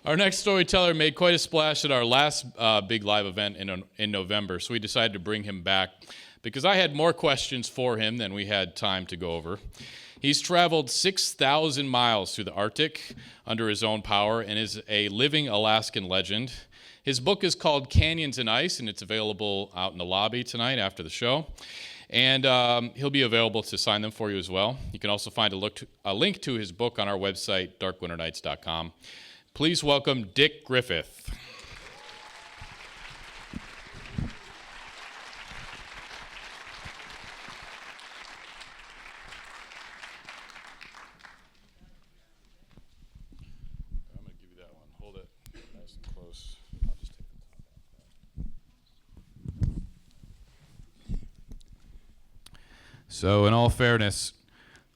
Our next storyteller made quite a splash at our last big live event in November, so we decided to bring him back because I had more questions for him than we had time to go over. He's traveled 6,000 miles through the Arctic under his own power and is a living Alaskan legend. His book is called Canyons and Ice, and it's available out in the lobby tonight after the show. And he'll be available to sign them for you as well. You can also find a link to his book on our website, darkwinternights.com. Please welcome Dick Griffith. I'm going to give you that one. Hold it nice and close. I'll just take the top off. So, in all fairness,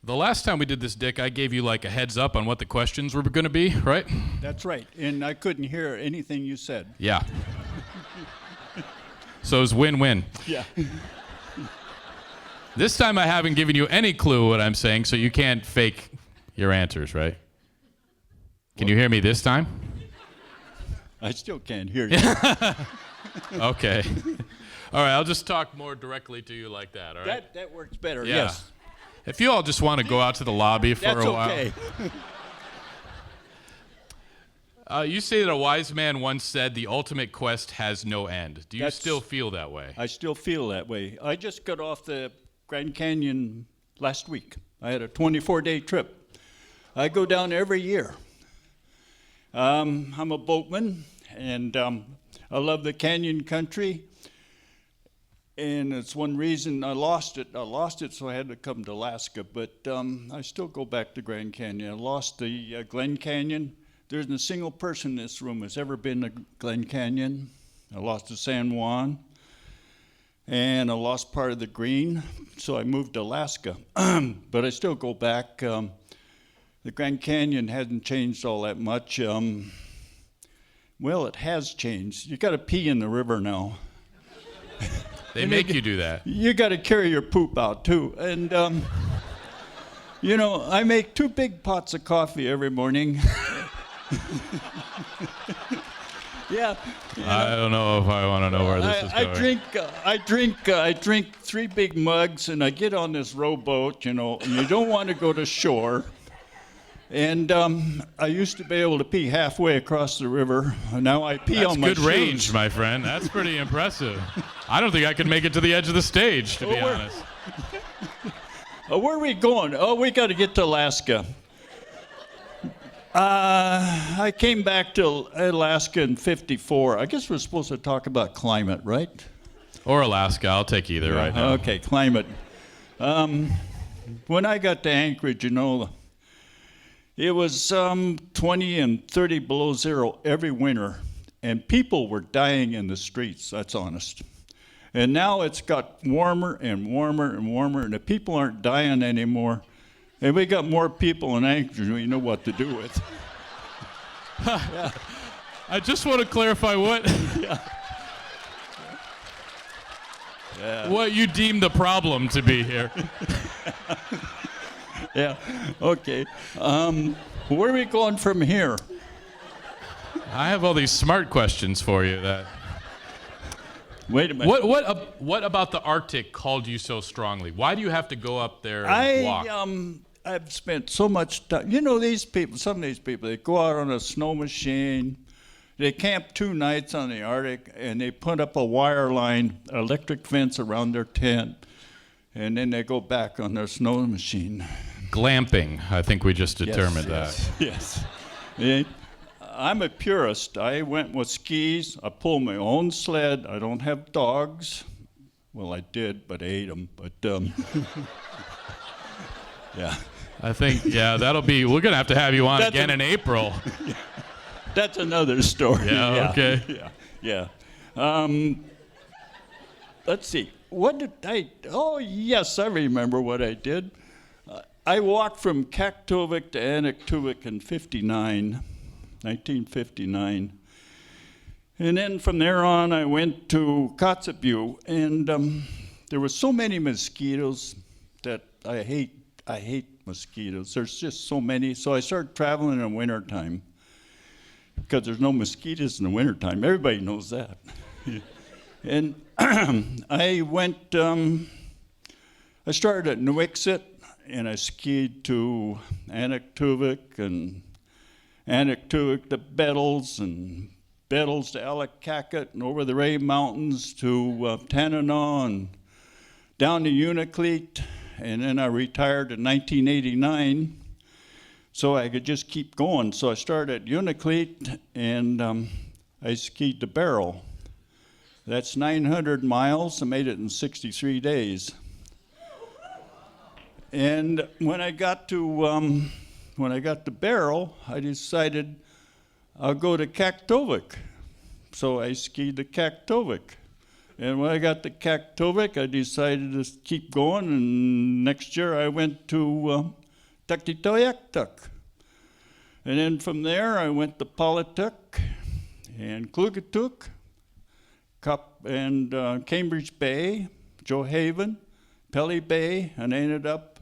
the last time we did this, Dick, I gave you like a heads up on what the questions were going to be, right? That's right, and I couldn't hear anything you said. Yeah. So it was win-win. Yeah. This time I haven't given you any clue what I'm saying, so you can't fake your answers, right? Can you hear me this time? I still can't hear you. Okay. All right, I'll just talk more directly to you like that, all right? That works better, Yeah. yes. If you all just want to go out to the lobby for That's a while. okay. You say that a wise man once said the ultimate quest has no end. Do you still feel that way? I still feel that way. I just got off the Grand Canyon last week. I had a 24-day trip. I go down every year. I'm a boatman, and I love the canyon country. And it's one reason I lost it. I lost it, so I had to come to Alaska. But I still go back to Grand Canyon. I lost the Glen Canyon. There isn't a single person in this room has ever been to Glen Canyon. I lost the San Juan. And I lost part of the Green, so I moved to Alaska. But I still go back. The Grand Canyon hasn't changed all that much. Well, it has changed. You got to pee in the river now. They make you do that. You got to carry your poop out, too. And, I make 2 big pots of coffee every morning. Yeah. I don't know if I want to know where this is going. I drink 3 big mugs, and I get on this rowboat, and you don't want to go to shore. And I used to be able to pee halfway across the river. Now I pee on my shoes. That's good range, my friend. That's pretty impressive. I don't think I could make it to the edge of the stage, to be honest. Where are we going? Oh, we got to get to Alaska. I came back to Alaska in '54. I guess we're supposed to talk about climate, right? Or Alaska. I'll take either right now. Okay, climate. When I got to Anchorage, it was 20 and 30 below zero every winter, and people were dying in the streets, that's honest. And now it's got warmer and warmer and warmer, and the people aren't dying anymore. And we got more people in Anchorage we know what to do with. Yeah. I just want to clarify what what you deem the problem to be here. Yeah, okay. Where are we going from here? I have all these smart questions for you. Wait a minute. What about the Arctic called you so strongly? Why do you have to go up there and walk? I've spent so much time. Some of these people, they go out on a snow machine. They camp 2 nights on the Arctic, and they put up a wire line, electric fence around their tent, and then they go back on their snow machine. Glamping, I think we just determined that. Yes. I'm a purist. I went with skis. I pull my own sled. I don't have dogs. Well, I did, but I ate them. But, yeah. I think, we're going to have you on again in April. That's another story. Yeah, okay. Yeah. Let's see. What did I... Oh, yes, I remember what I did. I walked from Kaktovik to Anaktuvik in 1959. And then from there on, I went to Kotzebue, and there were so many mosquitoes that I hate mosquitoes. There's just so many. So I started traveling in the wintertime. because there's no mosquitoes in the wintertime. Everybody knows that. And I started at Nuiqsut, and I skied to Anaktuvuk, and Anaktuvuk to Bettles, and Bettles to Allakaket, and over the Ray Mountains to Tanana, and down to Unalakleet, and then I retired in 1989, so I could just keep going. So I started at Unalakleet, and I skied to Barrow. That's 900 miles. I made it in 63 days. And when I got to Barrow, I decided I'll go to Kaktovik. So I skied to Kaktovik. And when I got to Kaktovik, I decided to keep going. And next year I went to Tuktoyaktuk. And then from there I went to Polituk and Klugatuk and Cambridge Bay, Johaven, Pelly Bay, and I ended up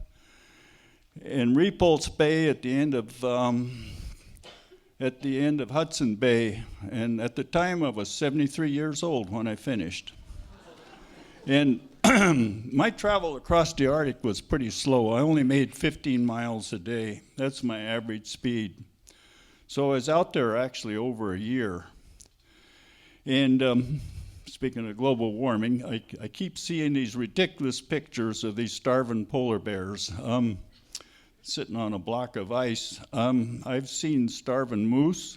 in Repulse Bay at the end of Hudson Bay. And at the time I was 73 years old when I finished. And my travel across the Arctic was pretty slow. I only made 15 miles a day. That's my average speed. So I was out there actually over a year. And speaking of global warming, I keep seeing these ridiculous pictures of these starving polar bears sitting on a block of ice. I've seen starving moose.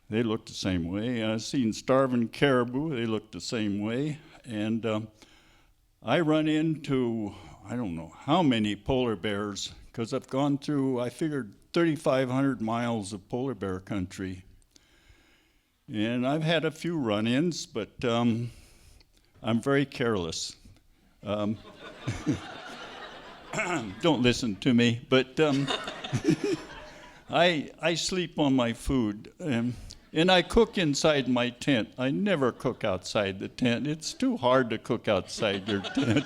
They look the same way. I've seen starving caribou. They look the same way. And I run into, I don't know how many polar bears, because I've gone through, I figured, 3,500 miles of polar bear country. And I've had a few run-ins, but I'm very careless. Don't listen to me, but I sleep on my food. And I cook inside my tent. I never cook outside the tent. It's too hard to cook outside your tent.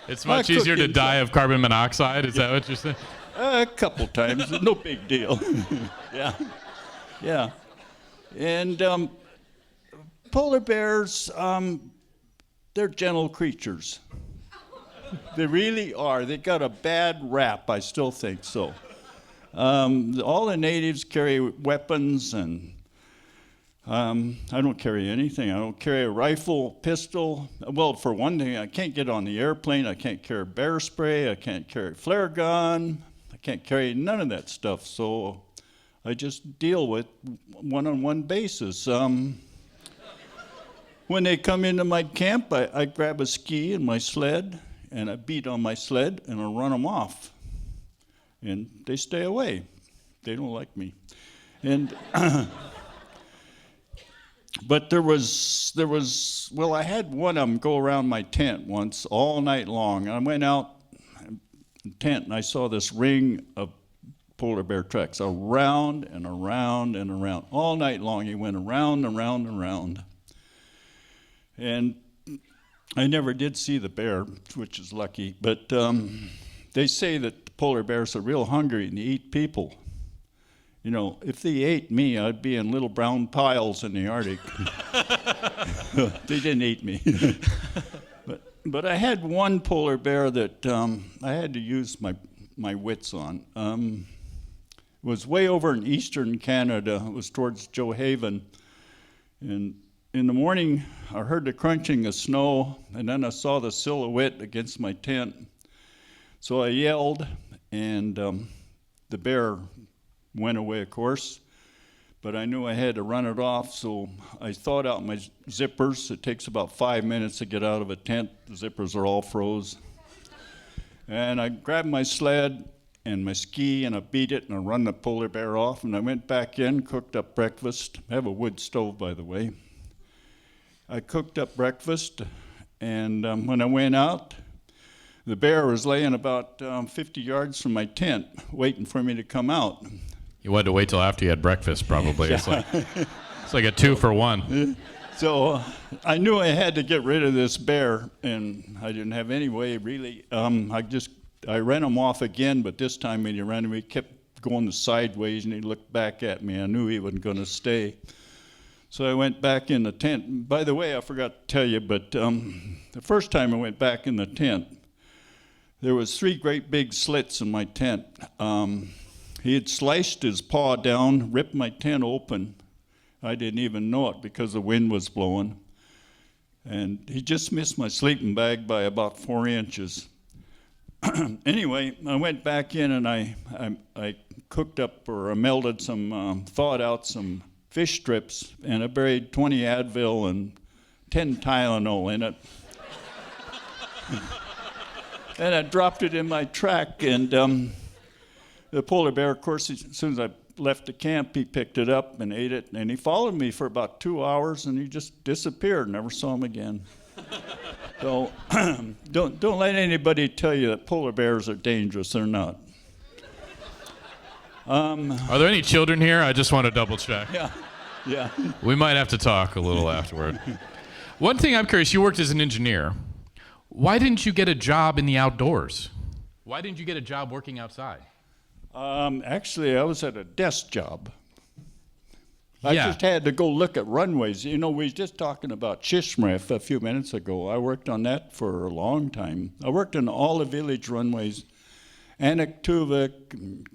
It's much easier to die of carbon monoxide. Is that what you're saying? A couple times. No big deal. Yeah. And polar bears, they're gentle creatures. They really are. They got a bad rap, I still think so. All the natives carry weapons, and I don't carry anything. I don't carry a rifle, pistol. Well, for one thing, I can't get on the airplane. I can't carry bear spray. I can't carry a flare gun. I can't carry none of that stuff. So I just deal with one-on-one basis. When they come into my camp, I grab a ski and my sled, and I beat on my sled, and I run them off. And they stay away. They don't like me. And but there was well, I had one of them go around my tent once all night long. I went out in the tent and I saw this ring of polar bear tracks around and around and around all night long. He went around and around and around. And I never did see the bear, which is lucky. But they say that polar bears are real hungry and they eat people. You know, if they ate me, I'd be in little brown piles in the Arctic. They didn't eat me. But I had one polar bear that I had to use my wits on. It was way over in eastern Canada. It was towards Johaven. And in the morning, I heard the crunching of snow, and then I saw the silhouette against my tent. So I yelled, and the bear went away, of course, but I knew I had to run it off, so I thawed out my zippers. It takes about 5 minutes to get out of a tent. The zippers are all froze. And I grabbed my sled and my ski, and I beat it, and I run the polar bear off, and I went back in, cooked up breakfast. I have a wood stove, by the way. I cooked up breakfast, and when I went out, the bear was laying about 50 yards from my tent, waiting for me to come out. You had to wait till after you had breakfast, probably. Yeah. It's like a 2-for-1. So I knew I had to get rid of this bear, and I didn't have any way, really. I ran him off again, but this time when he ran, we kept going sideways, and he looked back at me. I knew he wasn't going to stay. So I went back in the tent. By the way, I forgot to tell you, but the first time I went back in the tent, there was 3 great big slits in my tent. He had sliced his paw down, ripped my tent open. I didn't even know it because the wind was blowing. And he just missed my sleeping bag by about 4 inches. Anyway, I went back in and I cooked up, or I melted some, thawed out some fish strips, and I buried 20 Advil and 10 Tylenol in it. And I dropped it in my track, and the polar bear, of course, as soon as I left the camp, he picked it up and ate it, and he followed me for about 2 hours, and he just disappeared. Never saw him again. So don't let anybody tell you that polar bears are dangerous. They're not. Are there any children here? I just want to double check. Yeah. We might have to talk a little afterward. One thing I'm curious, you worked as an engineer. Why didn't you get a job in the outdoors? Why didn't you get a job working outside? Actually, I was at a desk job. I Yeah. just had to go look at runways. You know, we were just talking about Shishmref a few minutes ago. I worked on that for a long time. I worked on all the village runways, Anaktuvik,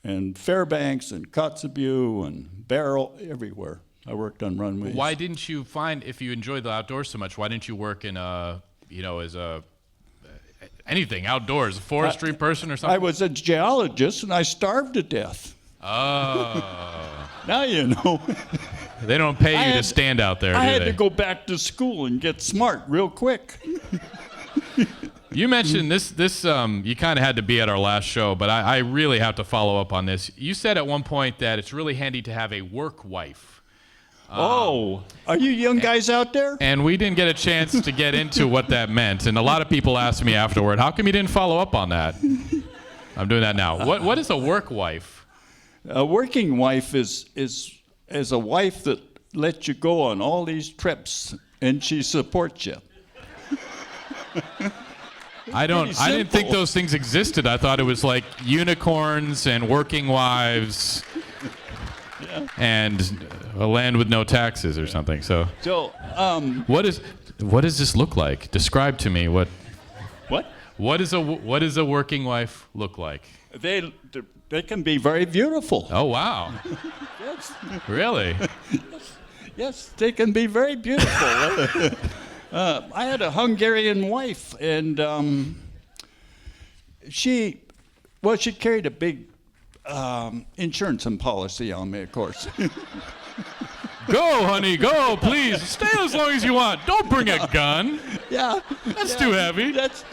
and Fairbanks, and Kotzebue, and Barrel, everywhere. I worked on runways. Why didn't you find, if you enjoyed the outdoors so much, why didn't you work in anything outdoors, a forestry person or something? I was a geologist, and I starved to death. Oh. Now you know. They don't pay you to stand out there, do I had they? to go back to school and get smart real quick. You mentioned this you kind of had to be at our last show, but I really have to follow up on this. You said at one point that it's really handy to have a work wife. Are you young guys out there? And we didn't get a chance to get into what that meant. And a lot of people asked me afterward, how come you didn't follow up on that? I'm doing that now. What is a work wife? A working wife is a wife that lets you go on all these trips, and she supports you. I didn't think those things existed. I thought it was like unicorns and working wives and a land with no taxes or something. So what does this look like? Describe to me what does a working wife look like? They can be very beautiful. Oh wow. Yes. Really? Yes, they can be very beautiful. I had a Hungarian wife, and she carried a big insurance and policy on me, of course. Go, honey, go, please. Stay as long as you want. Don't bring a gun. Yeah. That's too heavy. That's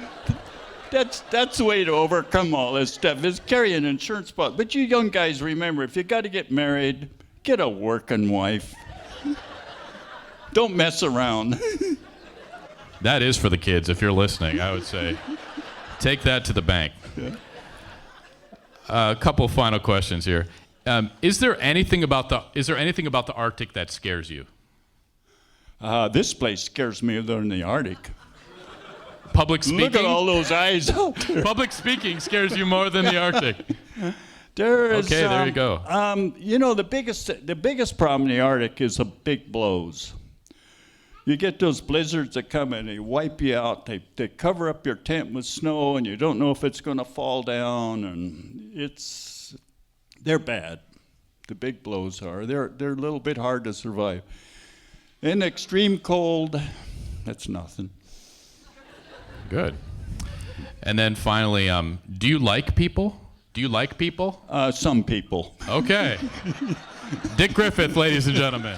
the way to overcome all this stuff, is carry an insurance policy. But you young guys, remember, if you got to get married, get a working wife. Don't mess around. That is for the kids, if you're listening, I would say. Take that to the bank. Yeah. A couple final questions here. Is there anything about the Arctic that scares you? This place scares me more than the Arctic. Public speaking? Look at all those eyes out there. Public speaking scares you more than the Arctic. There you go. You know, the biggest problem in the Arctic is the big blows. You get those blizzards that come and they wipe you out. They cover up your tent with snow, and you don't know if it's going to fall down, and they're bad. The big blows are. They're a little bit hard to survive. In extreme cold, that's nothing. Good. And then finally, do you like people? Some people. Okay. Dick Griffith, ladies and gentlemen.